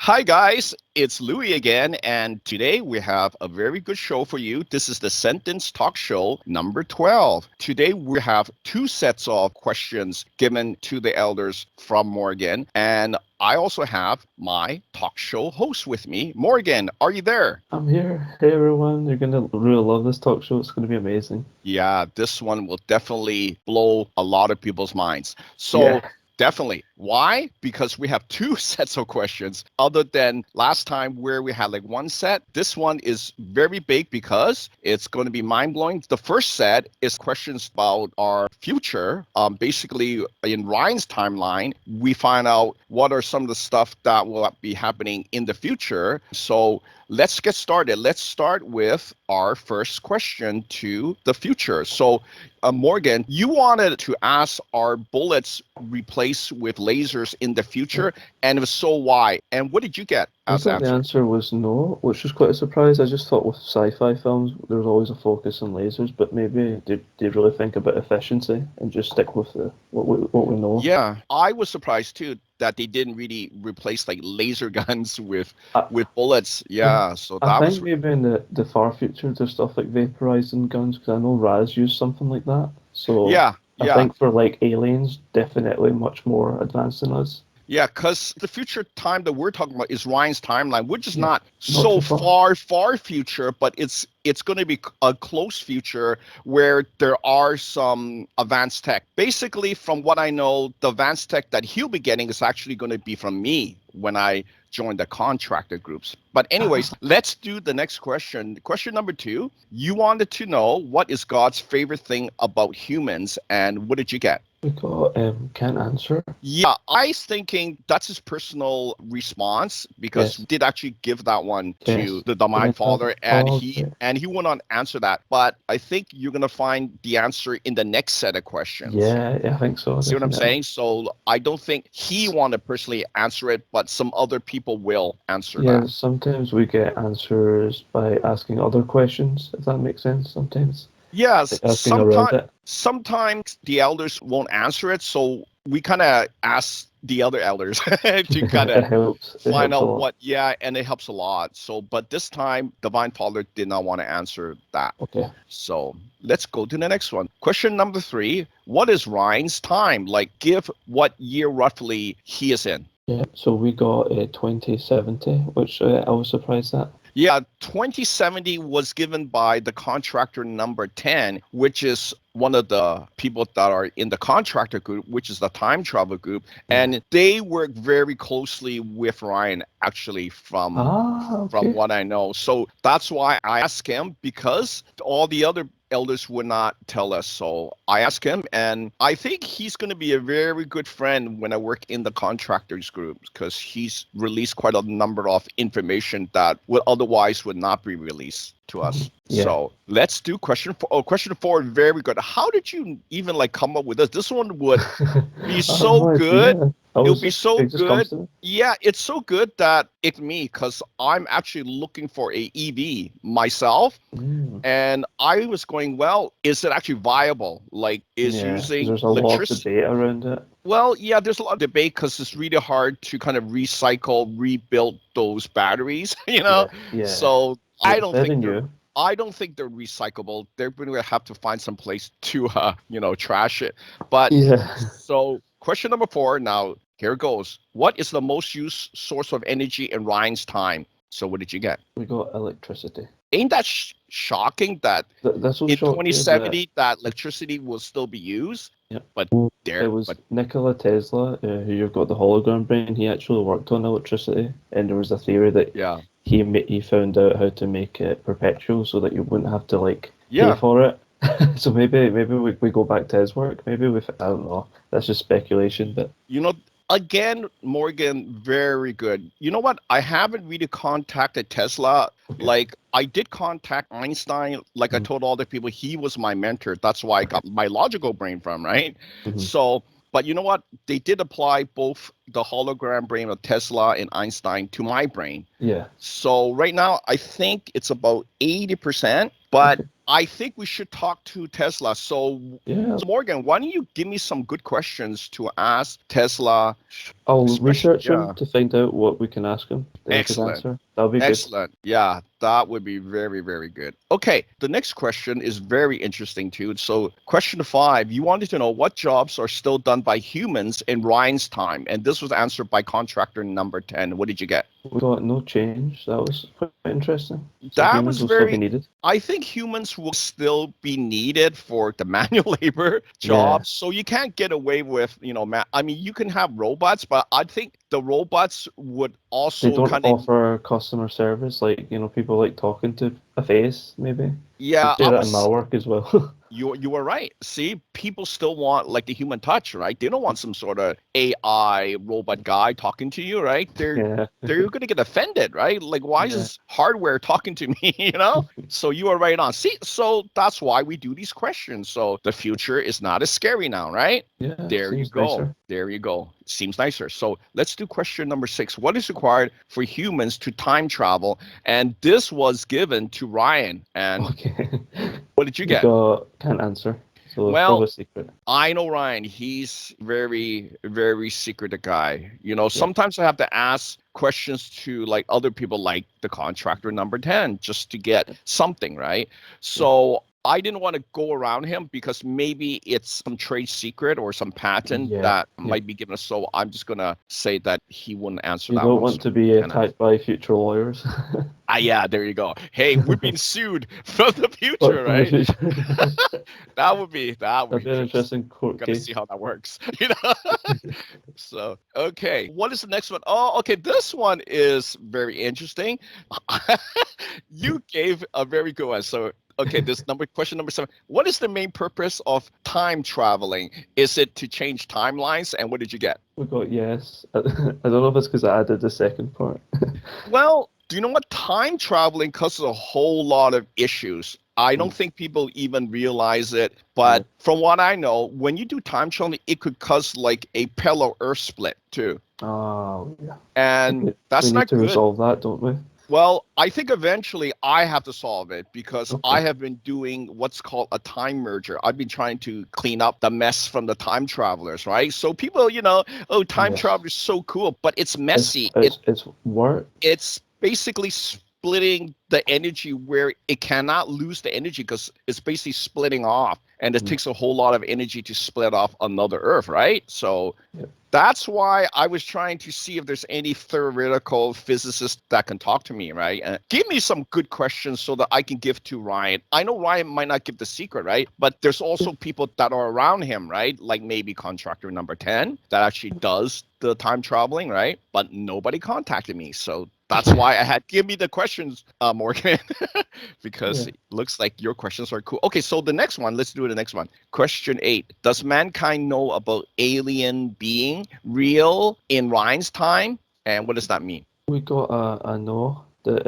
Hi, guys. It's Louis again, and today we have a very good show for you. This is the Sentence Talk Show number 12. Today we have two sets of questions given to the elders from Morgan, and I also have my talk show host with me. Morgan, are you there? I'm here. Hey everyone, you're gonna really love this talk show. It's gonna be amazing. Yeah, this one will definitely blow a lot of people's minds. So, Yeah. definitely. Why? Because we have two sets of questions other than last time where we had like one set. This one is very big because it's going to be mind blowing. The first set is questions about our future. Basically, in Ryan's timeline, we find out what are some of the stuff that will be happening in the future. So, let's get started. Let's start with our first question to the future. So, Morgan, you wanted to ask are bullets replaced with lasers in the future? And if so, why? And what did you get I as the got the answer? answer was no, which was quite a surprise. I just thought with sci-fi films there was always a focus on lasers, but maybe they really think about efficiency and just stick with what we know. Yeah, I was surprised too that they didn't really replace like laser guns I, with bullets. I, Yeah, so I that think was maybe in the far future there's stuff like vaporizing guns because I know Raz used something like that. So yeah, I yeah. think for like aliens, definitely much more advanced than us. Yeah, because the future time that we're talking about is Ryan's timeline, which is Yeah, not not so too far. far future, but it's going to be a close future where there are some advanced tech. Basically, from what I know, the advanced tech that he'll be getting is actually going to be from me when I join the contractor groups. But anyways, let's do the next question. Question number two. You wanted to know what is God's favorite thing about humans, and what did you get? We got can't answer. Yeah, I was thinking that's his personal response because we Yes. did actually give that one to Yes. the The Divine mentality. Father, and Oh, he okay. and he went on to answer that. But I think you're gonna find the answer in the next set of questions. Yeah, I think so, See what I'm definitely. saying? So I don't think he want to personally answer it, but some other people will answer Yeah, that. sometimes we get answers by asking other questions, if that makes sense, sometimes. Yes, Like asking around it. sometimes the elders won't answer it, so we kind of ask the other elders to kind It of helps. It find helps a out lot. what, yeah, and it helps a lot. So, but this time, Divine Father did not want to answer that. Okay. So let's go to the next one. Question number three. What is Ryan's time? Like, give what year roughly he is in. Yeah, so we got 2070, which I was surprised at. Yeah, 2070 was given by the contractor number 10, which is one of the people that are in the contractor group, which is the time travel group. Yeah. And they work very closely with Ryan, actually, Ah, from okay. what I know. So that's why I asked him because all the other elders would not tell us. So I asked him, and I think he's going to be a very good friend when I work in the contractors group because he's released quite a number of information that would otherwise would not be released to us. Yeah. So let's do question four. Oh, question four, very good. How did you even like come up with this? This one would be I have so no good. idea. I It'll was be just, so it just comes good. to me. Yeah, it's so good that it's me because I'm actually looking for a EV myself. Mm. And I was going, well, is it actually viable? Like, is Yeah, because using there's a lot of electricity? debate around it. Well, yeah, there's a lot of debate because it's really hard to kind of recycle, rebuild those batteries, you know? Yeah, yeah. So Yeah, I it's don't very think they're. new. I don't think they're recyclable. They're going to have to find some place to, trash it. But Yeah. so, question number four. Now, here goes. What is the most used source of energy in Ryan's time? So, what did you get? We got electricity. Ain't that shocking that This will in shock you that 2070 that electricity will still be used? yeah, But it there, was but Nikola Tesla, who you've got the hologram brain. He actually worked on electricity, and there was a theory that yeah, he found out how to make it perpetual so that you wouldn't have to like pay yeah. for it. So maybe we go back to his work. Maybe I don't know. That's just speculation, but You know, again, Morgan, very good. You know what? I haven't really contacted Tesla. okay. Like, I did contact Einstein. Like I Mm-hmm. told all the people, he was my mentor. That's why I Okay. got my logical brain from, right? Mm-hmm. So, but you know what? They did apply both the hologram brain of Tesla and Einstein to my brain. Yeah. So right now, I think it's about 80%. But Okay. I think we should talk to Tesla. So, Yeah, Morgan, why don't you give me some good questions to ask Tesla? I'll Especially, research him yeah. to find out what we can ask him. Then I could Excellent. answer. That'll be good. Excellent. Yeah, that would be very, very good. Okay, the next question is very interesting too. So, question 5, you wanted to know what jobs are still done by humans in Ryan's time, and this was answered by contractor number 10. What did you get? We got no change. That was quite interesting. So That humans was will still be very. needed. I think humans will still be needed for the manual labor Yeah. jobs. So you can't get away with, I mean, you can have robots, but I think the robots would They also don't kind of. offer customer service like, people like talking to a face, maybe. I Yeah, do that in my work as well. you were right. See, people still want like the human touch, right? They don't want some sort of AI robot guy talking to you, right? Yeah. They're going to get offended, right? Like, why is Yeah. this hardware talking to me, you know? So you are right on. See, so that's why we do these questions. So the future is not as scary now, right? Yeah. There you Seems go. nicer. There you go. Seems nicer. So let's do question number 6. What is required for humans to time travel? And this was given to Ryan. And Okay. what did you We get? can't answer. So it's Well, probably a secret. I know Ryan. He's very, very secretive guy. Yeah. Sometimes I have to ask questions to like other people, like the contractor number 10, just to get something, right? So I didn't want to go around him because maybe it's some trade secret or some patent Yeah. that Yeah. might be given us. So I'm just gonna say that he wouldn't answer You that don't one. want So to be he can't answer. attacked by future lawyers. Yeah, there you go. Hey, we're being sued from the future, But from the right? future. That would be That'd be an interesting court Gotta case. see how that works. So, okay. What is the next one? Oh, okay. This one is very interesting. You gave a very good one. So, okay, question number 7. What is the main purpose of time traveling? Is it to change timelines? And what did you get? We got yes. I don't know if it's because I added the second part. Well, do you know what? Time traveling causes a whole lot of issues. I don't think people even realize it, but from what I know, when you do time traveling, it could cause like a parallel Earth split too. Oh, yeah. And We that's need not to good. resolve that, don't we? Well, I think eventually I have to solve it because Okay. I have been doing what's called a time merger. I've been trying to clean up the mess from the time travelers, right? So people, oh, time Yes. travel is so cool, but it's messy. It's work. It's basically splitting the energy where it cannot lose the energy because it's basically splitting off, and it takes a whole lot of energy to split off another Earth, right? So that's why I was trying to see if there's any theoretical physicist that can talk to me, right? And give me some good questions so that I can give to Ryan. I know Ryan might not give the secret, right? But there's also people that are around him, right? Like maybe contractor number 10 that actually does the time traveling, right? But nobody contacted me. So that's why I had give me the questions, Morgan, because it looks like your questions are cool. Okay, so the next one, let's do the next one. Question 8. Does mankind know about alien being real in Ryan's time? And what does that mean? We got a no that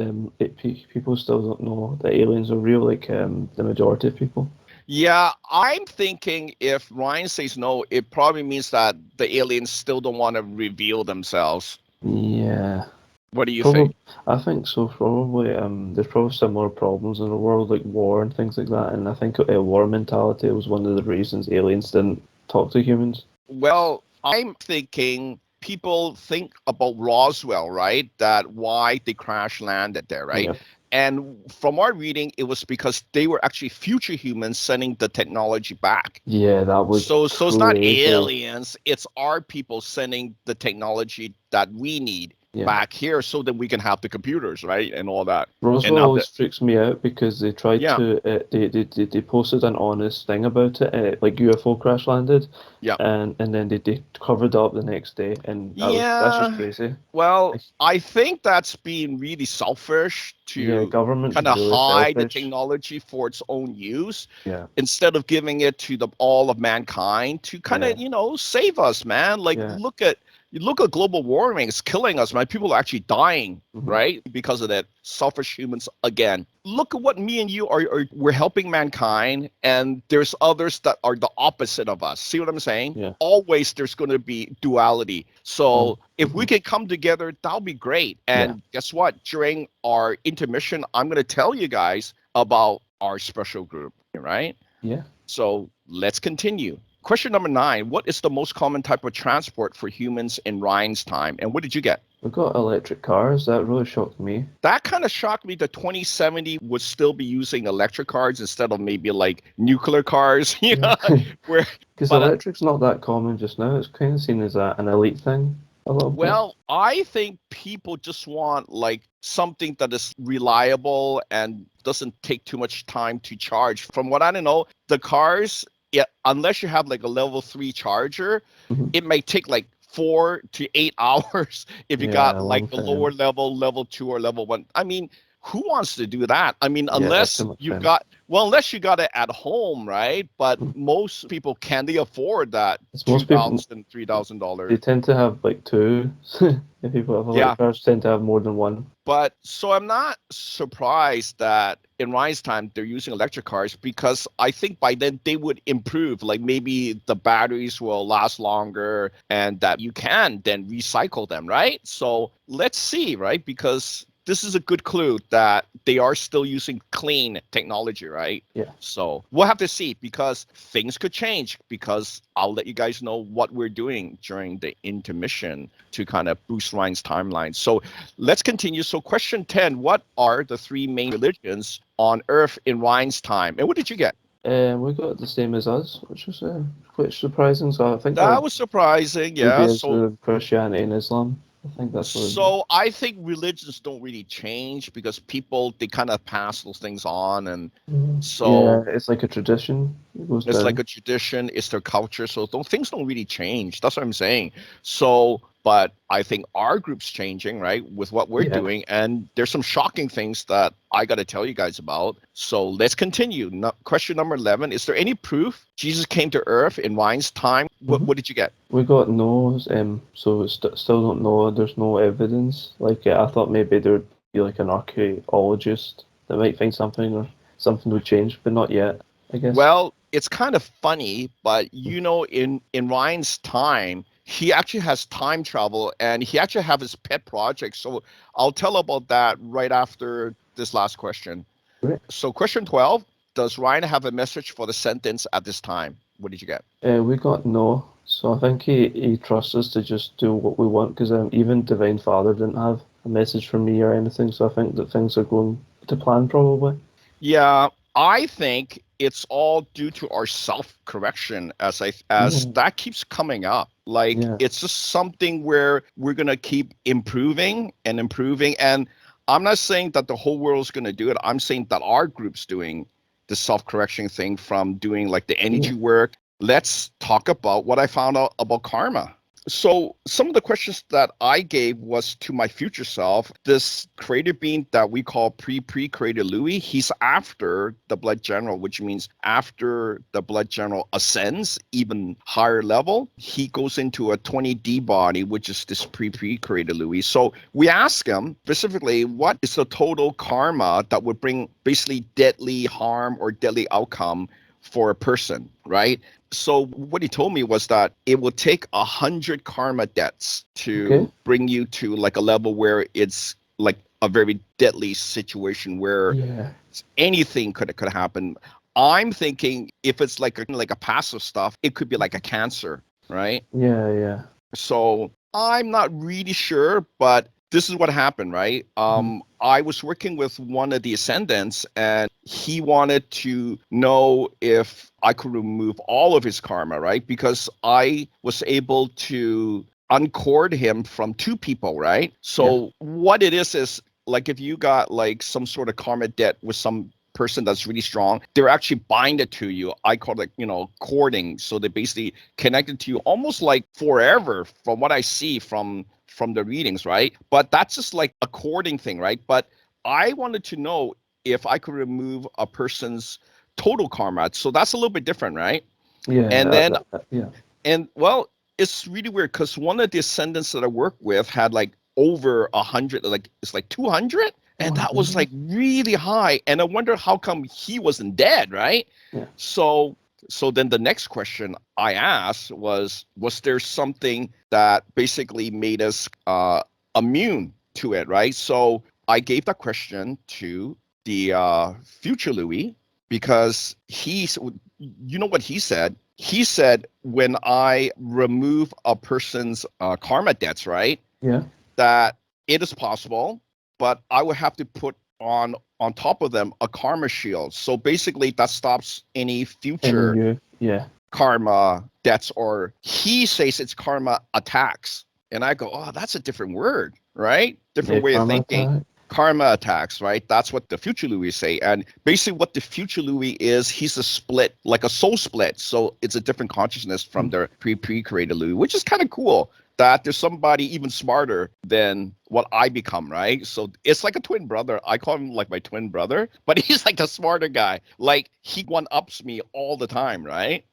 people still don't know that aliens are real, like the majority of people. Yeah, I'm thinking if Ryan says no, it probably means that the aliens still don't want to reveal themselves. Yeah. What do you think? I think so. Probably. There's probably similar problems in the world, like war and things like that. And I think war mentality was one of the reasons aliens didn't talk to humans. Well, I'm thinking people think about Roswell, right? That why they crash landed there, right? Yeah. And from our reading, it was because they were actually future humans sending the technology back. Yeah, that was So it's not crazy. aliens, it's our people sending the technology that we need back here so that we can have the computers, right? And all that. Roswell always freaks me out because they tried to they posted an honest thing about it, like UFO crash landed. Yeah. And then they covered up the next day, and that's just crazy. Well, I think that's being really selfish to government's kind of really hide the selfish. technology for its own use. Yeah. Instead of giving it to all of mankind to kind of, save us, man. Like look at global warming, it's killing us, man. People are actually dying, right? Because of that. Selfish humans again. Look at what me and you are we're helping mankind, and there's others that are the opposite of us. See what I'm saying? Yeah. Always there's going to be duality. So if we can come together, that'll be great. And guess what? During our intermission, I'm going to tell you guys about our special group, right? Yeah. So let's continue. Question number 9. What is the most common type of transport for humans in Ryan's time? And what did you get? We got electric cars. That really shocked me. That kind of shocked me that 2070 would still be using electric cars instead of maybe like nuclear cars, where, Because but electric's not that common just now. It's kind of seen as an elite thing a little bit. well, I think people just want like something that is reliable and doesn't take too much time to charge. From what I know, the cars, yeah, unless you have like a level 3 charger, Mhm. it may take like 4 to 8 hours if you Yeah, got a like long the time. lower level, level 2 or level 1. I mean, who wants to do that? I mean, Yeah, that's too unless much you've time. got, well, unless you got it at home, right? But Mhm. most people, can they afford that It's most people, $2,000, $3,000? they tend to have like two. If people have Yeah. electric cars, tend to have more than one. But so I'm not surprised that in Ryan's time they're using electric cars, because I think by then they would improve. Like maybe the batteries will last longer and that you can then recycle them, right? So let's see, right? Because this is a good clue that they are still using clean technology, right? Yeah. So we'll have to see, because things could change, because I'll let you guys know what we're doing during the intermission to kind of boost Ryan's timeline. So let's continue. So question 10, what are the 3 main religions on Earth in Ryan's time? And what did you get? We got the same as us, which was quite surprising. So I think that That was surprising, maybe yeah. as the Christianity and Islam. I think that's what. So I think religions don't really change, because people, they kind of pass those things on, and Yeah, so it's like a tradition. It goes it's like down. a tradition, it's their culture, so things don't really change. That's what I'm saying. So, but I think our group's changing, right, with what we're Yeah. doing, and there's some shocking things that I got to tell you guys about. So let's continue. Question number 11: is there any proof Jesus came to Earth in Ryan's time? Mhm. What did you get? We got no, so still don't know. There's no evidence. Like I thought maybe there would be like an archaeologist that might find something or something would change, but not yet. I guess. Well, it's kind of funny, but in Ryan's time, he actually has time travel, and he actually have his pet project. So I'll tell about that right after this last question. Right. So question 12, does Ryan have a message for the sentence at this time? What did you get? We got no. So I think he trusts us to just do what we want because even Divine Father didn't have a message for me or anything. So I think that things are going to plan probably. Yeah, I think it's all due to our self-correction, as Yeah. that keeps coming up. Like Yeah. it's just something where we're gonna keep improving and improving. And I'm not saying that the whole world's gonna do it. I'm saying that our group's doing the self-correction thing from doing like the Yeah. energy work. Let's talk about what I found out about karma. So some of the questions that I gave was to my future self. This creator being that we call pre-creator Louis, he's after the blood general, which means after the blood general ascends even higher level, he goes into a 20D body, which is this pre-creator Louis. So we ask him specifically, what is the total karma that would bring basically deadly harm or deadly outcome for a person, right? So what he told me was that it will take 100 karma debts Okay. to bring you to like a level where it's like a very deadly situation where Yeah. anything could happen. I'm thinking if it's like a passive stuff, it could be like a cancer, right? Yeah. Yeah. So I'm not really sure, but this is what happened, right? Mhm. I was working with one of the ascendants, and he wanted to know if I could remove all of his karma, right? Because I was able to uncord him from 2 people, right? Yeah. So what it is like if you got like some sort of karma debt with some person that's really strong, they're actually binded to you. I call it, cording. So they basically connected to you almost like forever from what I see from the readings, right? But that's just like a cording thing, right? But I wanted to know if I could remove a person's total karma. So that's a little bit different, right? Yeah. And then Yeah. and well, it's really weird because one of the ascendants that I work with had like over 100, like it's like 200, Oh and my that was like goodness. really high. And I wonder how come he wasn't dead, right? Yeah. So then the next question I asked was there something that basically made us immune to it, right? So I gave that question to the future Louis, because you know what he said? He said when I remove a person's karma debts, right? Yeah. That it is possible, but I would have to put on top of them a karma shield. So basically that stops any future Yeah. karma debts, or he says it's karma attacks. And I go, oh, that's a different word, right? Different way of karma thinking. attack. Karma attacks, right? That's what the future Louis say. And basically what the future Louis is, he's a split, like a soul split. So it's a different consciousness from the pre-created Louis, which is kind of cool that there's somebody even smarter than what I become, right? So it's like a twin brother. I call him like my twin brother, but he's like the smarter guy. Like he one-ups me all the time, right?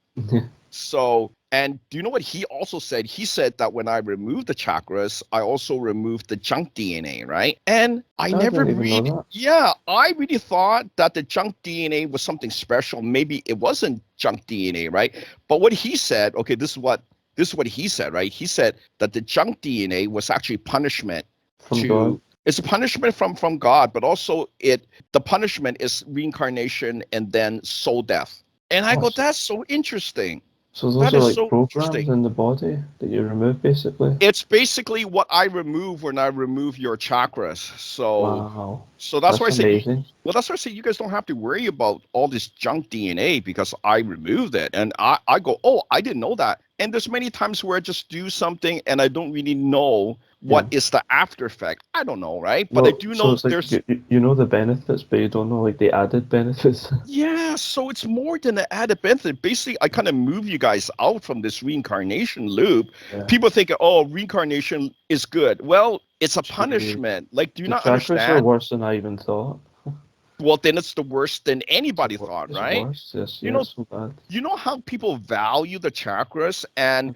So, and do you know what he also said? He said that when I removed the chakras, I also removed the junk DNA, right? And I never didn't even know that. I really thought that the junk DNA was something special. Maybe it wasn't junk DNA, right? But what he said, okay, this is what he said, right? He said that the junk DNA was actually punishment From God. It's a punishment from God, but also the punishment is reincarnation and then soul death. And I go, that's so interesting. So those are like programs in the body that you remove, basically? It's basically what I remove when I remove your chakras. So, wow. So that's why I say, that's why I say you guys don't have to worry about all this junk DNA because I removed it. And I go, oh, I didn't know that. And there's many times where I just do something and I don't really know what is the after effect. I don't know, right? But I do know so it's like you know the benefits, but you don't know like the added benefits. Yeah, so it's more than an added benefit. Basically, I kind of move you guys out from this reincarnation loop. Yeah. People think, oh, reincarnation is good. Well, it's a punishment. Like, do you not understand? Chakras are worse than I even thought. Well, then it's the worst than anybody thought, right? Worse. Yes, you know, so bad. You know how people value the chakras and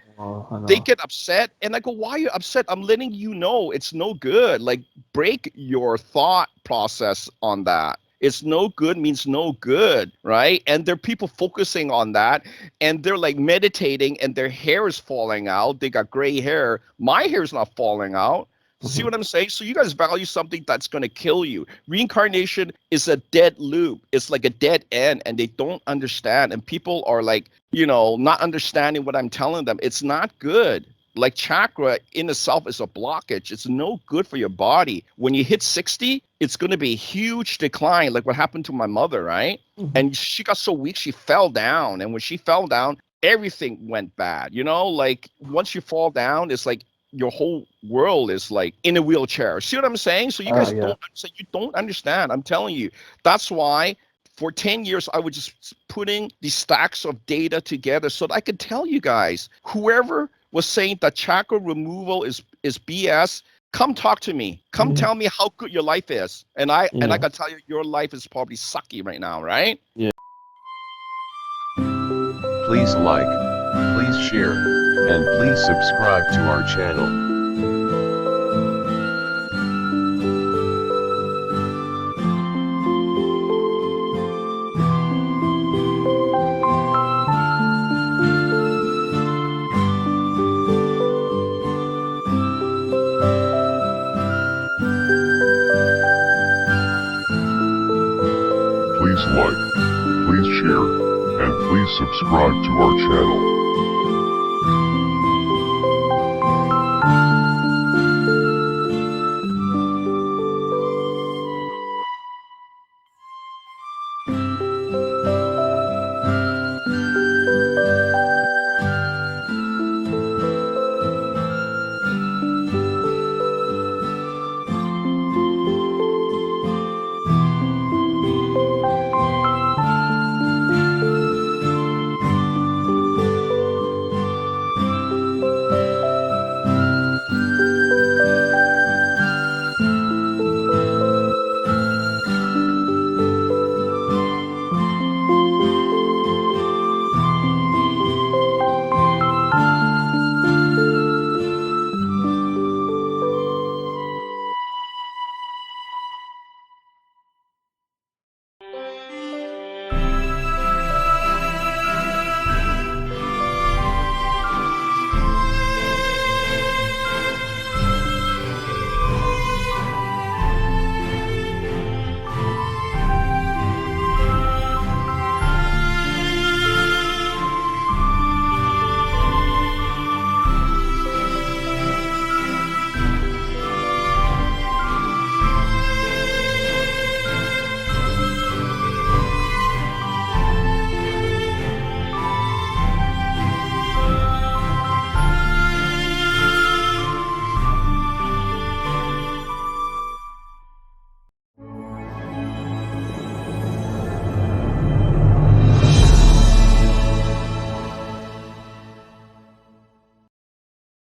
they get upset, and I go, why are you upset? I'm letting you know it's no good. Like, break your thought process on that. It's no good means no good, right? And there are people focusing on that, and they're like meditating, and their hair is falling out. They got gray hair. My hair is not falling out. See what I'm saying? So you guys value something that's going to kill you. Reincarnation is a dead loop. It's like a dead end, and they don't understand. And people are like, not understanding what I'm telling them. It's not good. Like chakra in itself is a blockage. It's no good for your body. When you hit 60, it's going to be a huge decline, like what happened to my mother, right? And she got so weak, she fell down. And when she fell down, everything went bad. Like once you fall down, it's like your whole world is like in a wheelchair. See what I'm saying? So you guys don't understand. I'm telling you. That's why for 10 years, I was just putting these stacks of data together so that I could tell you guys, whoever was saying that chakra removal is BS, come talk to me. Come tell me how good your life is. And I can tell you your life is probably sucky right now, right? Yeah. Please like, please share, and please subscribe to our channel. Please like, please share, and please subscribe to our channel.